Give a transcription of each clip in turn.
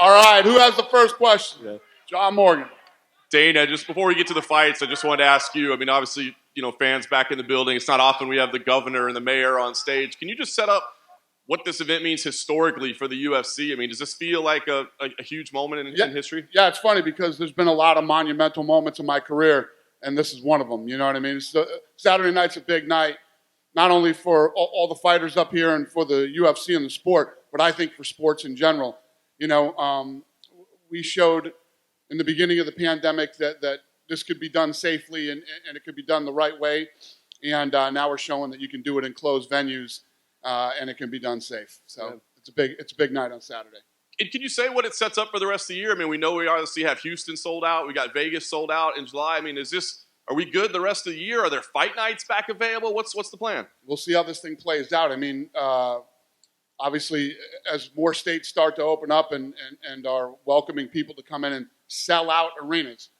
All right, who has the first question? Yeah. John Morgan. Dana, just before we get to the fights, I just wanted to ask you, I mean, obviously, fans back in the building. It's not often we have the governor and the mayor on stage. Can you just set up what this event means historically for the UFC? I mean, does this feel like a huge moment in history? Yeah, it's funny because there's been a lot of monumental moments in my career, and this is one of them. You know what I mean? Saturday night's a big night, not only for all the fighters up here and for the UFC and the sport, but I think for sports in general. We showed in the beginning of the pandemic that this could be done safely and it could be done the right way. And now we're showing that you can do it in closed venues and it can be done safe. So it's a big night on Saturday. And can you say what it sets up for the rest of the year? I mean, we know we obviously have Houston sold out. We got Vegas sold out in July. I mean, are we good the rest of the year? Are there fight nights back available? What's the plan? We'll see how this thing plays out. I mean, obviously, as more states start to open up and are welcoming people to come in and sell out arenas,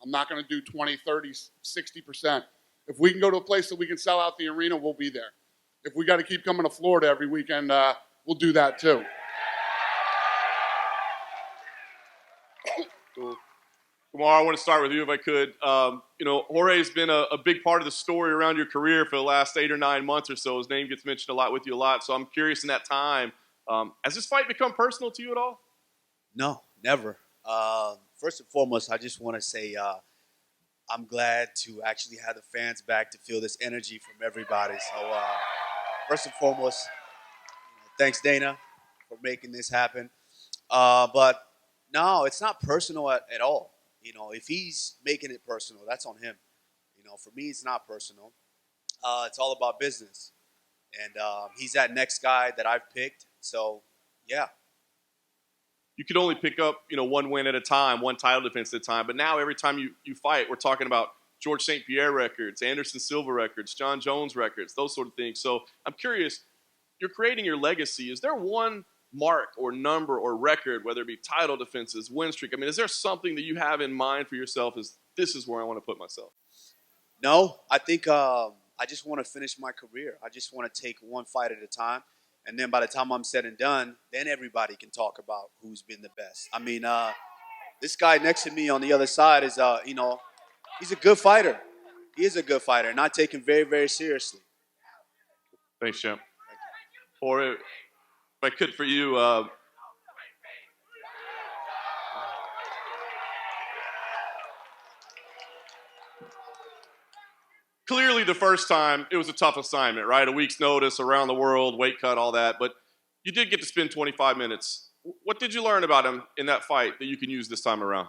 I'm not going to do 20, 30, 60%. If we can go to a place that we can sell out the arena, we'll be there. If we got to keep coming to Florida every weekend, we'll do that too. Cool. Kamaru, I want to start with you if I could. Jorge's been a big part of the story around your career for the last 8 or 9 months or so. His name gets mentioned a lot with you a lot. So I'm curious in that time, has this fight become personal to you at all? No, never. First and foremost, I just want to say I'm glad to actually have the fans back to feel this energy from everybody. So first and foremost, thanks, Dana, for making this happen. But no, it's not personal at all. If he's making it personal, that's on him. For me, it's not personal. It's all about business. And he's that next guy that I've picked. So, yeah. You could only pick up, one win at a time, one title defense at a time. But now every time you fight, we're talking about George St. Pierre records, Anderson Silva records, John Jones records, those sort of things. So I'm curious, you're creating your legacy. Is there one mark or number or record, whether it be title defenses, win streak? I mean, is there something that you have in mind for yourself as this is where I want to put myself? No, I think I just want to finish my career. I just want to take one fight at a time. And then by the time I'm said and done, then everybody can talk about who's been the best. I mean, this guy next to me on the other side is, he's a good fighter. He is a good fighter, and I take him very, very seriously. Thanks, champ. Or if I could for you, clearly the first time, it was a tough assignment, right? A week's notice, around the world, weight cut, all that. But you did get to spend 25 minutes. What did you learn about him in that fight that you can use this time around?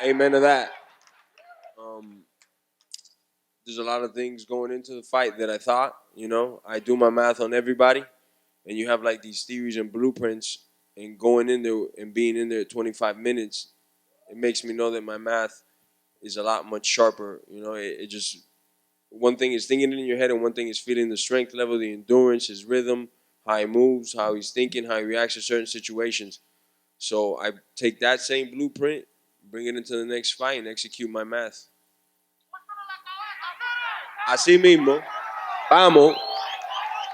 Amen to that. There's a lot of things going into the fight that I thought, I do my math on everybody, and you have like these theories and blueprints, and going in there and being in there 25 minutes, it makes me know that my math is a lot much sharper. It just, one thing is thinking it in your head, and one thing is feeling the strength level, the endurance, his rhythm, how he moves, how he's thinking, how he reacts to certain situations. So I take that same blueprint, bring it into the next fight, and execute my math. Así mismo. Vamos.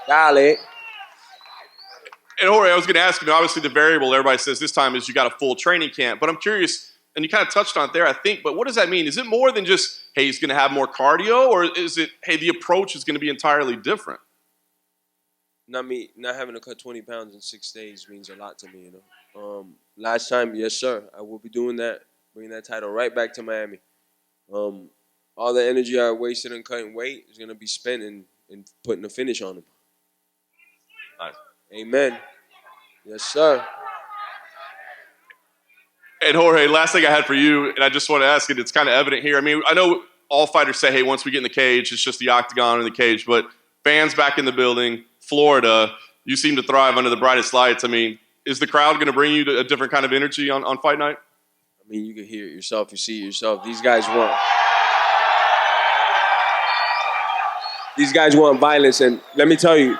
Dale. And Jorge, I was going to ask you, obviously the variable everybody says this time is you got a full training camp. But I'm curious, and you kind of touched on it there, I think, but what does that mean? Is it more than just, hey, he's going to have more cardio, or is it, hey, the approach is going to be entirely different? Not having to cut 20 pounds in 6 days means a lot to me, Last time, yes, sir, I will be doing that, bringing that title right back to Miami. All the energy I wasted in cutting weight is going to be spent in putting a finish on him. Nice. Amen. Yes, sir. And Jorge, last thing I had for you, and I just want to ask it, it's kind of evident here. I mean, I know all fighters say, hey, once we get in the cage, it's just the octagon and the cage. But fans back in the building, Florida, you seem to thrive under the brightest lights. I mean, is the crowd going to bring you a different kind of energy on fight night? I mean, you can hear it yourself. You see it yourself. These guys want violence. And let me tell you,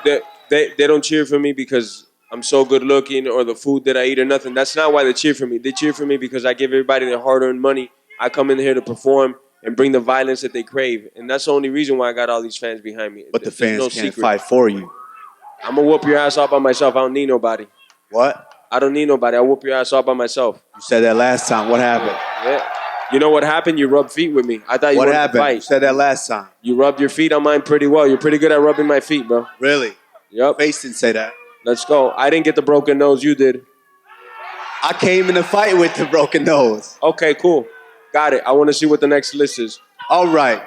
they don't cheer for me because I'm so good looking or the food that I eat or nothing. That's not why they cheer for me. They cheer for me because I give everybody their hard-earned money. I come in here to perform and bring the violence that they crave. And that's the only reason why I got all these fans behind me. But the fans can't fight for you. I'm gonna whoop your ass all by myself. I don't need nobody. What? I don't need nobody. I'll whoop your ass all by myself. You said that last time. What happened? Yeah. You know what happened? You rubbed feet with me. I thought you What wanted happened? to fight. You said that last time. You rubbed your feet on mine pretty well. You're pretty good at rubbing my feet, bro. Really? Yep. Face didn't say that. Let's go. I didn't get the broken nose. You did. I came in the fight with the broken nose. Okay, cool. Got it. I want to see what the next list is. All right.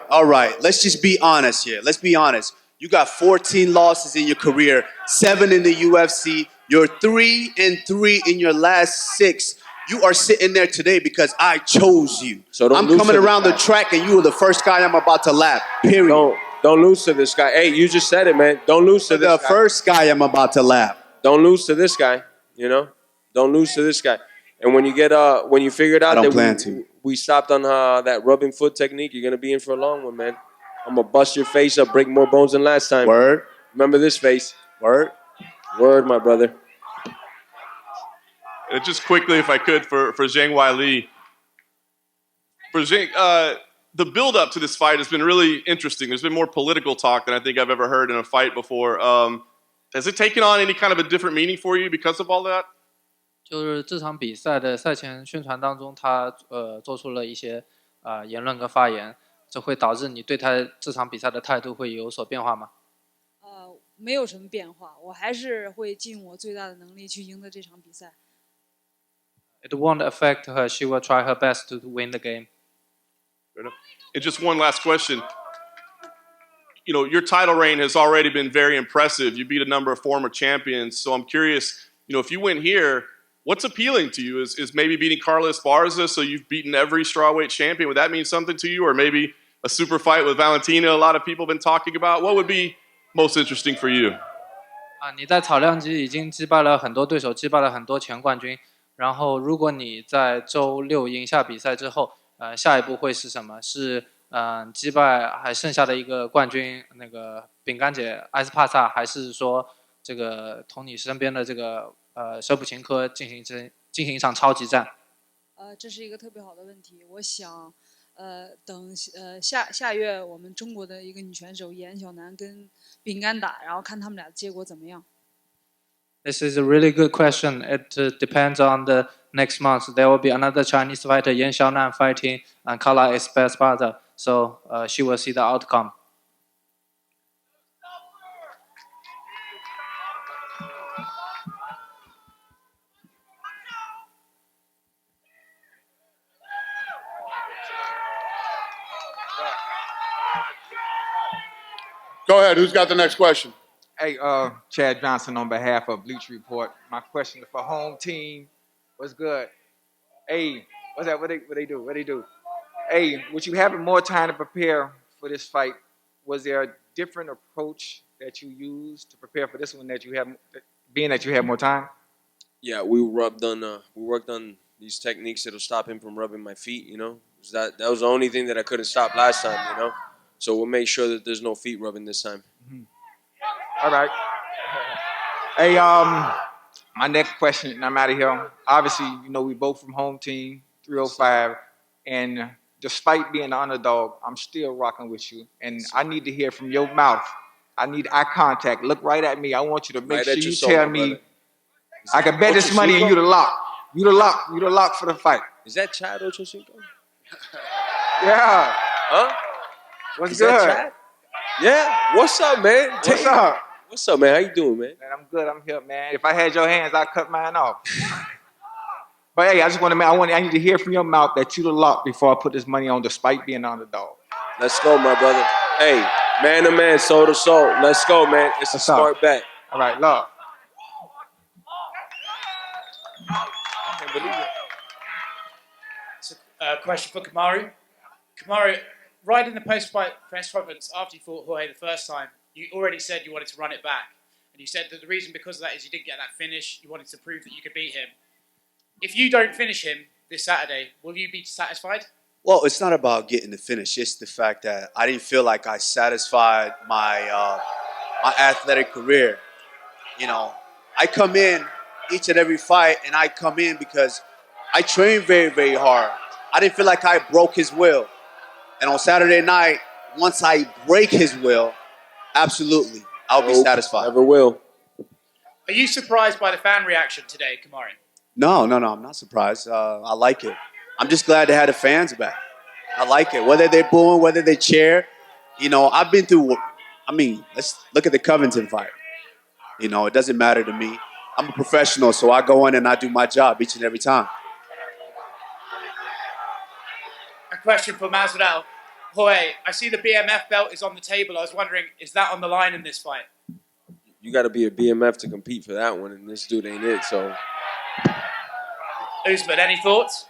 Let's just be honest here. Let's be honest. You got 14 losses in your career, 7 in the UFC. You're 3-3 in your last 6. You are sitting there today because I chose you. So I'm coming around the track and you were the first guy I'm about to lap. Period. Don't lose to this guy. Hey, you just said it, man. Don't lose to this guy. The first guy I'm about to lap. Don't lose to this guy. You know, don't lose to this guy. And when you figured out that we stopped on that rubbing foot technique, you're gonna be in for a long one, man. I'm gonna bust your face up, break more bones than last time. Word. Remember this face. Word. Word, my brother. Just quickly, if I could, for Zhang Weili. For Zhang, the build-up to this fight has been really interesting. There's been more political talk than I think I've ever heard in a fight before. Has it taken on any kind of a different meaning for you because of all that? 就是这场比赛的赛前宣传当中，他做出了一些言论跟发言，这会导致你对他这场比赛的态度会有所变化吗？没有什么变化，我还是会尽我最大的能力去赢得这场比赛。It won't affect her. She will try her best to win the game. And just one last question. You know, your title reign has already been very impressive. You beat a number of former champions. So I'm curious, you know, if you win here, what's appealing to you? Is maybe beating Carlos Barza, so you've beaten every strawweight champion. Would that mean something to you? Or maybe a super fight with Valentina, a lot of people have been talking about. What would be most interesting for you? 你在草量级已经击败了很多对手，击败了很多前冠军。然后，如果你在周6赢下比赛之后，下一步会是什么？是击败还剩下的一个冠军那个饼干姐埃斯帕萨，还是说这个同你身边的这个舍甫琴科进行一场超级战？这是一个特别好的问题。我想，等下月我们中国的一个女选手严小楠跟饼干打，然后看他们俩的结果怎么样。This is a really good question. It depends on the next month. There will be another Chinese fighter, Yan Xiaonan, fighting Carla Esparza. So she will see the outcome. Go ahead. Who's got the next question? Hey, Chad Johnson on behalf of Bleach Report. My question for home team. What's good? Hey, what's that? What they do? Hey, with you having more time to prepare for this fight, was there a different approach that you used to prepare for this one that you have, being that you have more time? Yeah, we worked on these techniques that'll stop him from rubbing my feet. You know, that was the only thing that I couldn't stop last time. You know, so we'll make sure that there's no feet rubbing this time. Mm-hmm. All right. Hey, my next question, and I'm out of here. Obviously, you know, we both from home team, 305. And despite being the underdog, I'm still rocking with you. And I need to hear from your mouth. I need eye contact. Look right at me. I want you to make sure you tell me, I can bet this money and you the lock. You the lock for the fight. Is that Chad Ochocinco? Yeah. Huh? What's Is good? that Chad? Yeah. What's up, man? What's up? What's up, man? How you doing, man? Man, I'm good. I'm here, man. If I had your hands, I'd cut mine off. But hey, I just want to, I need to hear from your mouth that you the lock before I put this money on, despite being an underdog. Let's go, my brother. Hey, man to man, soul to soul. Let's go, man. It's a smart bet. All right, love. I can't believe it. It's a question for Kamaru. Kamaru, right in the post-fight press conference after you fought Jorge the first time, you already said you wanted to run it back. And you said that the reason because of that is you didn't get that finish. You wanted to prove that you could beat him. If you don't finish him this Saturday, will you be satisfied? Well, it's not about getting the finish. It's the fact that I didn't feel like I satisfied my my athletic career. You know, I come in each and every fight, and I come in because I train very, very hard. I didn't feel like I broke his will. And on Saturday night, once I break his will, absolutely, I'll be satisfied. Never will. Are you surprised by the fan reaction today, Kamaru? No, I'm not surprised. I like it. I'm just glad to have the fans back. I like it. Whether they're booing, whether they cheer. You know, I've been through, let's look at the Covington fight. You know, it doesn't matter to me. I'm a professional, so I go in and I do my job each and every time. A question for Masvidal. Jorge, I see the BMF belt is on the table. I was wondering, is that on the line in this fight? You got to be a BMF to compete for that one, and this dude ain't it. So, Usman, any thoughts?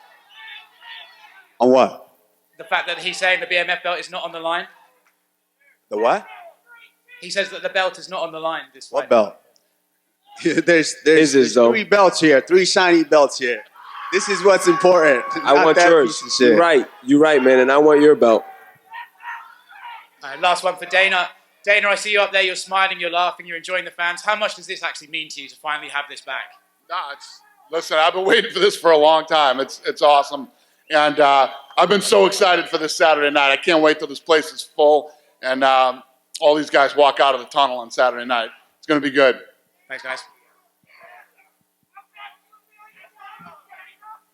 On what? The fact that he's saying the BMF belt is not on the line? The what? He says that the belt is not on the line this fight. What belt? there's 3 belts here, 3 shiny belts here. This is what's important. I want yours. You're right, man, and I want your belt. All right, last one for Dana. Dana, I see you up there. You're smiling, you're laughing, you're enjoying the fans. How much does this actually mean to you to finally have this back? Listen, I've been waiting for this for a long time. It's awesome. And I've been so excited for this Saturday night. I can't wait till this place is full and all these guys walk out of the tunnel on Saturday night. It's going to be good. Thanks, guys.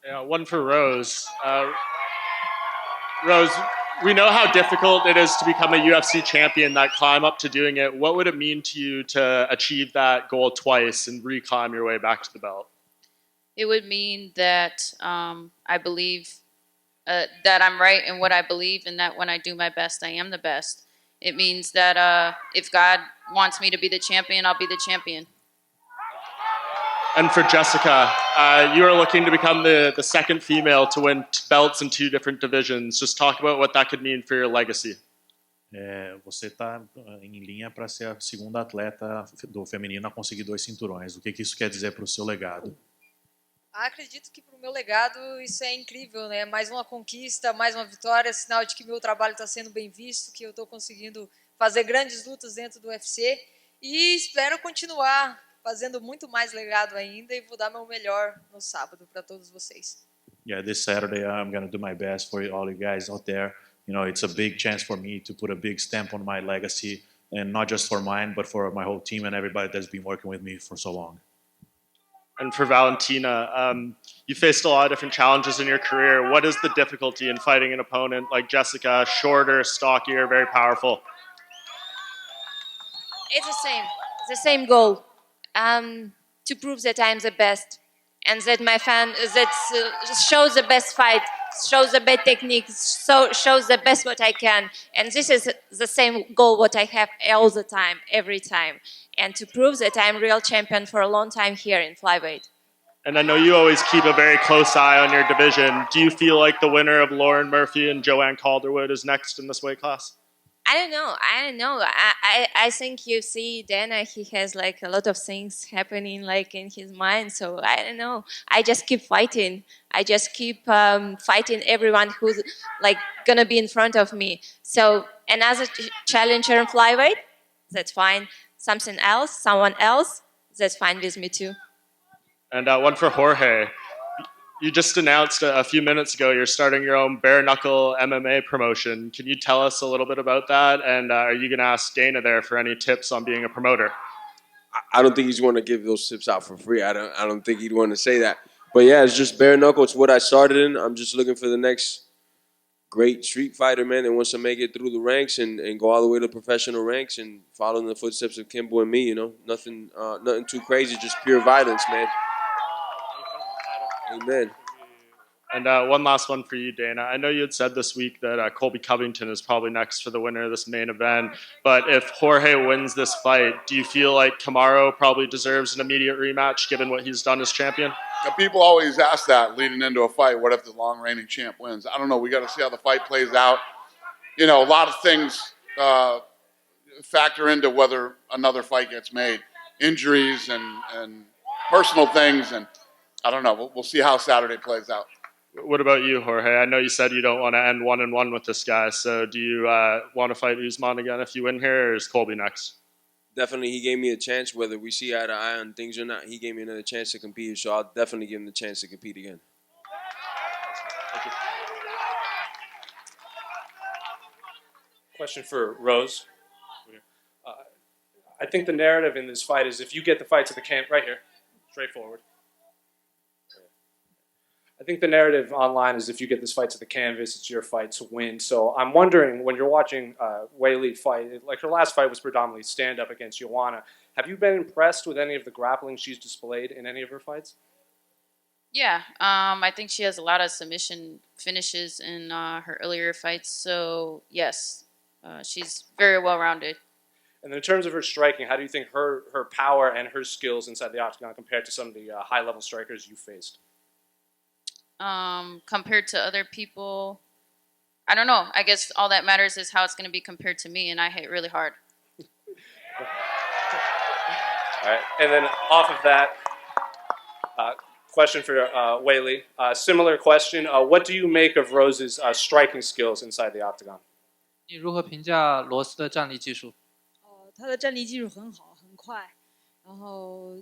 Yeah, one for Rose. Rose, we know how difficult it is to become a UFC champion, that climb up to doing it. What would it mean to you to achieve that goal twice and reclimb your way back to the belt? It would mean that I believe that I'm right in what I believe, and that when I do my best, I am the best. It means that if God wants me to be the champion, I'll be the champion. And for Jéssica, you are looking to become the second female to win belts in 2 different divisions. Just talk about what that could mean for your legacy. Você está em linha para ser a segunda atleta do feminino a conseguir 2 cinturões. O que isso quer dizer para o seu legado? Acredito que para o meu legado isso é incrível, né? Mais uma conquista, mais uma vitória, sinal de que meu trabalho está sendo bem visto, que eu estou conseguindo fazer grandes lutas dentro do UFC e espero continuar fazendo muito mais legado ainda e vou dar meu melhor no sábado para todos vocês. Yeah, this Saturday I'm going to do my best for all you guys out there. You know, it's a big chance for me to put a big stamp on my legacy, and not just for mine, but for my whole team and everybody that's been working with me for so long. And for Valentina, you faced a lot of different challenges in your career. What is the difficulty in fighting an opponent like Jéssica, shorter, stockier, very powerful? It's the same goal. To prove that I'm the best, and that my fan shows the best fight, shows the best technique, shows the best what I can, and this is the same goal what I have all the time, every time, and to prove that I'm real champion for a long time here in flyweight. And I know you always keep a very close eye on your division. Do you feel like the winner of Lauren Murphy and Joanne Calderwood is next in this weight class? I don't know. I think you see Dana, he has like a lot of things happening like in his mind. So I don't know. I just keep fighting. I just keep fighting everyone who's like gonna be in front of me. So another challenger in flyweight, that's fine. Something else, someone else, that's fine with me too. And one for Jorge. You just announced a few minutes ago you're starting your own bare knuckle MMA promotion. Can you tell us a little bit about that? And are you going to ask Dana there for any tips on being a promoter? I don't think he's going to give those tips out for free. I don't think he'd want to say that. But yeah, it's just bare knuckle. It's what I started in. I'm just looking for the next great street fighter, man, that wants to make it through the ranks and go all the way to professional ranks and follow in the footsteps of Kimbo and me. You know, nothing too crazy, just pure violence, man. Amen. And one last one for you, Dana. I know you had said this week that Colby Covington is probably next for the winner of this main event. But if Jorge wins this fight, do you feel like Kamaru probably deserves an immediate rematch given what he's done as champion? Now, people always ask that leading into a fight. What if the long reigning champ wins? I don't know. We got to see how the fight plays out. You know, a lot of things factor into whether another fight gets made. Injuries and personal things, and I don't know. We'll see how Saturday plays out. What about you, Jorge? I know you said you don't want to end 1-1 with this guy. So do you want to fight Usman again if you win here, or is Colby next? Definitely, he gave me a chance. Whether we see eye to eye on things or not, he gave me another chance to compete. So I'll definitely give him the chance to compete again. Thank you. Question for Rose. I think the narrative in this fight is if you get the fight to the camp right here, straightforward. I think the narrative online is if you get this fight to the canvas, it's your fight to win. So I'm wondering, when you're watching Weili fight, like her last fight was predominantly stand-up against Joanna. Have you been impressed with any of the grappling she's displayed in any of her fights? Yeah, I think she has a lot of submission finishes in her earlier fights. So yes, she's very well-rounded. And then in terms of her striking, how do you think her power and her skills inside the octagon compared to some of the high-level strikers you faced? Compared to other people, I don't know. I guess all that matters is how it's going to be compared to me, and I hit really hard. All right, and then off of that, question for Weili. Similar question. What do you make of Rose's striking skills inside the octagon? 你如何评价罗斯的站立技术？他的站立技术很好，很快，然后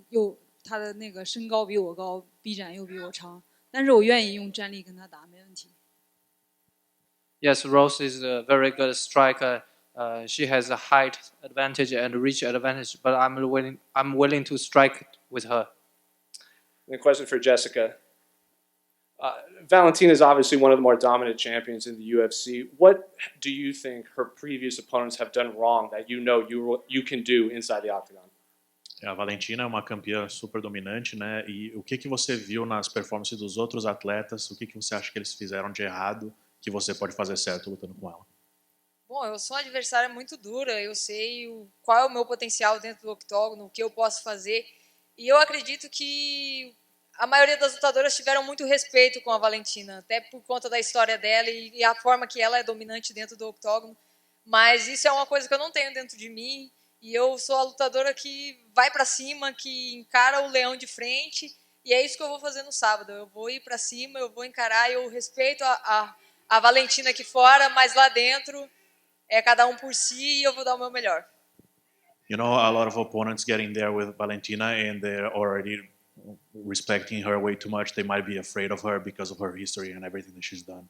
他的那个身高比我高，臂展又比我长，但是我愿意用站立跟他打，没问题。Yes, Rose is a very good striker. She has a height advantage and reach advantage, but I'm willing to strike with her. And a question for Jéssica. Valentina is obviously one of the more dominant champions in the UFC. What do you think her previous opponents have done wrong that you can do inside the octagon? A Valentina é uma campeã super dominante, né? E o que você viu nas performances dos outros atletas? O que você acha que eles fizeram de errado que você pode fazer certo lutando com ela? Bom, eu sou uma adversária muito dura, eu sei qual é o meu potencial dentro do octógono, o que eu posso fazer, e eu acredito que a maioria das lutadoras tiveram muito respeito com a Valentina, até por conta da história dela e a forma que ela é dominante dentro do octógono, mas isso é uma coisa que eu não tenho dentro de mim, e eu sou a lutadora que vai para cima, que encara o leão de frente, e é isso que eu vou fazer no sábado, eu vou ir para cima, eu vou encarar, eu respeito a Valentina aqui fora, mas lá dentro é cada por si e eu vou dar o meu melhor. You know, a lot of opponents getting there with Valentina and they're already respecting her way too much. They might be afraid of her because of her history and everything that she's done.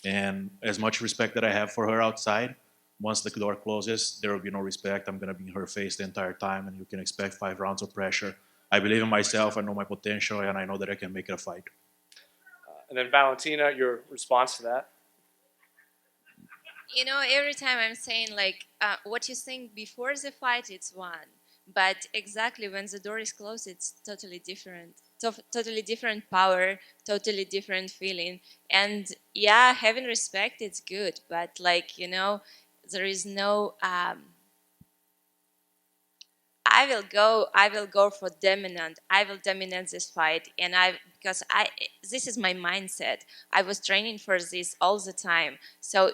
And as much respect that I have for her outside, once the door closes, there will be no respect. I'm going to be in her face the entire time, and you can expect 5 rounds of pressure. I believe in myself, I know my potential, and I know that I can make it a fight. And then Valentina, your response to that? You know, every time I'm saying, like, what you think before the fight, it's one. But exactly when the door is closed, it's totally different. Totally different power, totally different feeling. And yeah, having respect, it's good. But, like, you know, there is no... I will go for dominant. I will dominate this fight, and because this is my mindset. I was training for this all the time, so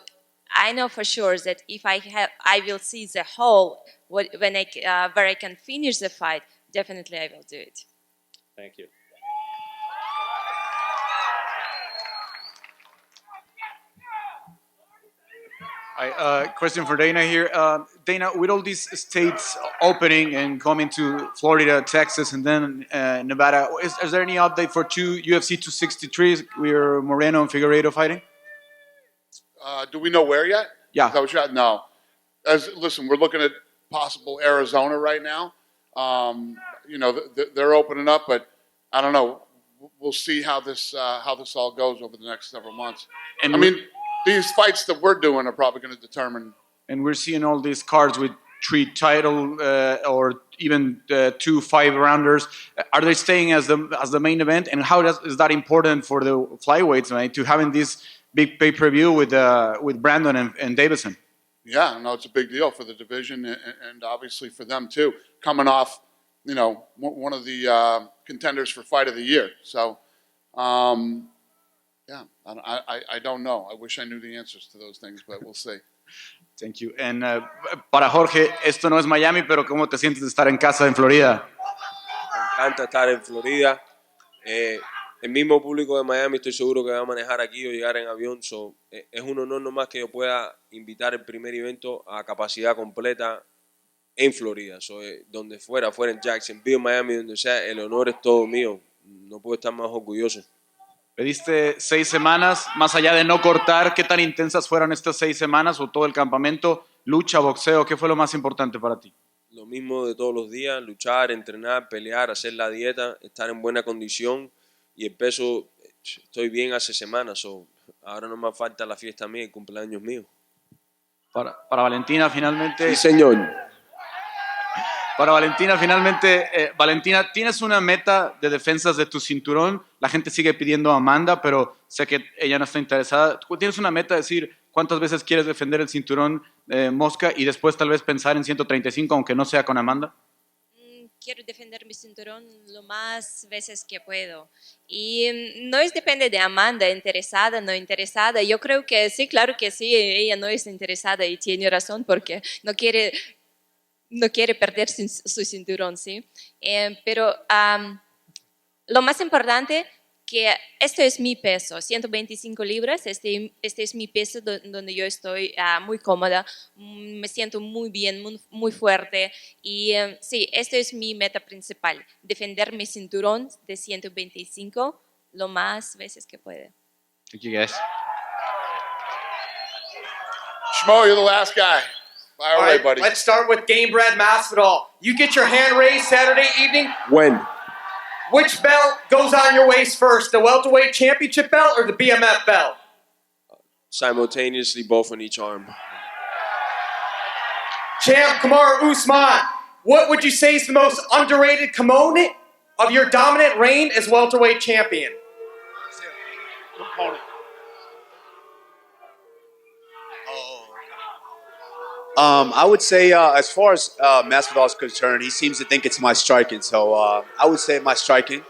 I know for sure that if I will see the whole where I can finish the fight. Definitely, I will do it. Thank you. Question for Dana here. Dana, with all these states opening and coming to Florida, Texas, and then Nevada, is there any update for UFC 263 where Moreno and Figueiredo fighting? Do we know where yet? Yeah. Is that what you're at? No. Listen, we're looking at possible Arizona right now. You know, they're opening up, but I don't know. We'll see how this all goes over the next several months. And I mean, these fights that we're doing are probably going to determine. And we're seeing all these cards with 3 title or even 2 5-rounders. Are they staying as the main event? And how is that important for the flyweights, right, to having this big pay-per-view with Brandon and Davison? Yeah, no, it's a big deal for the division and obviously for them too. Coming off, you know, one of the contenders for Fight of the Year. So, yeah, I don't know. I wish I knew the answers to those things, but we'll see. Thank you. And para Jorge, esto no es Miami, pero ¿cómo te sientes de estar en casa en Florida? Me encanta estar en Florida. El mismo público de Miami estoy seguro que va a manejar aquí o llegar en avión. So, es un honor nomás que yo pueda invitar el primer evento a capacidad completa en Florida. So, donde fuera en Jacksonville, Miami, donde sea, el honor es todo mío. No puedo estar más orgulloso. Pediste 6 semanas, más allá de no cortar, ¿qué tan intensas fueron estas 6 semanas o todo el campamento? Lucha, boxeo, ¿qué fue lo más importante para ti? lo mismo de todos los días, luchar, entrenar, pelear, hacer la dieta, estar en buena condición y el peso, estoy bien hace semanas, so, ahora no me falta la fiesta mía, el cumpleaños mío. Para Valentina, finalmente. Sí, señor. Para Valentina, finalmente, Valentina, ¿tienes una meta de defensas de tu cinturón? La gente sigue pidiendo a Amanda, pero sé que ella no está interesada. ¿Tienes una meta de decir cuántas veces quieres defender el cinturón mosca y después tal vez pensar en 135, aunque no sea con Amanda? Quiero defender mi cinturón lo más veces que puedo. Y no es depende de Amanda, interesada, no interesada. Yo creo que sí, claro que sí, ella no es interesada y tiene razón porque no quiere perder su cinturón, ¿sí? Pero lo más importante que esto es mi peso, 125 libras, este es mi peso donde yo estoy muy cómoda, me siento muy bien, muy fuerte y sí, esto es mi meta principal, defender mi cinturón de 125 lo más veces que pueda. Thank you, guys. Schmo, you're the last guy. Fire away, right, buddy. let's start with Game Brad Masvidal. You get your hand raised Saturday evening. When? Which belt goes on your waist first, the welterweight championship belt or the BMF belt? Simultaneously, both on each arm. Champ Kamaru Usman, what would you say is the most underrated component of your dominant reign as welterweight champion? I would say, as far as Masvidal is concerned, he seems to think it's my striking. So I would say my striking.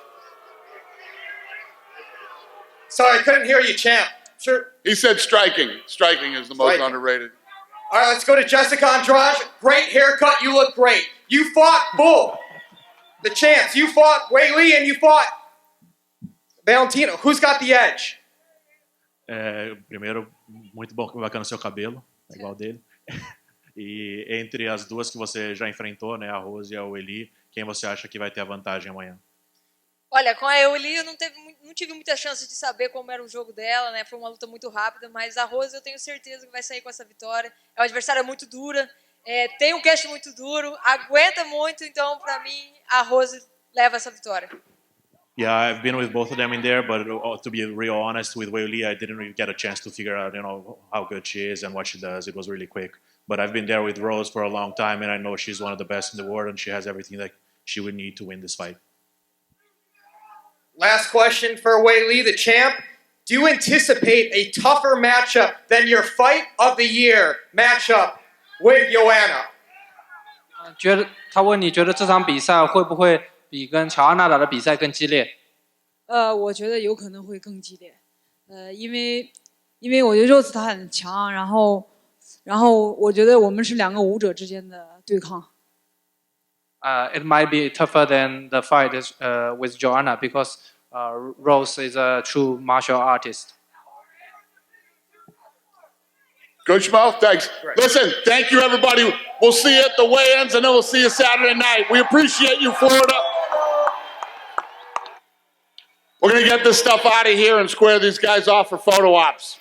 Sorry, I couldn't hear you, champ. Sure. He said striking. Striking is the most underrated. All right, let's go to Jéssica Andrade. Great haircut. You look great. You fought Bull, the champs. You fought Weili and you fought Valentina. Who's got the edge? Primeiro, muito bacana o seu cabelo, é igual dele. E entre as duas que você já enfrentou, né, a Rose e a Weili, quem você acha que vai ter a vantagem amanhã? Olha, com a Weili eu não tive muita chance de saber como era o jogo dela, né? Foi uma luta muito rápida, mas a Rose eu tenho certeza que vai sair com essa vitória. É uma adversária muito dura, tem um cast muito duro, aguenta muito, então para mim a Rose leva essa vitória. Yeah, I've been with both of them in there, but to be real honest, with Weili, I didn't really get a chance to figure out, how good she is and what she does. It was really quick. But I've been there with Rose for a long time, and I know she's one of the best in the world, and she has everything that she would need to win this fight. Last question for Weili, the champ. Do you anticipate a tougher matchup than your fight of the year matchup with Joanna? 他问你觉得这场比赛会不会比跟乔安娜打的比赛更激烈？我觉得有可能会更激烈。因为我觉得 Rose 她很强，然后我觉得我们是两个武者之间的对抗。It might be tougher than the fight with Joanna because Rose is a true martial artist. Good, Schmo. Thanks. Right. Listen, thank you, everybody. We'll see you at the weigh-ins, and then we'll see you Saturday night. We appreciate you, Florida. We're going to get this stuff out of here and square these guys off for photo ops.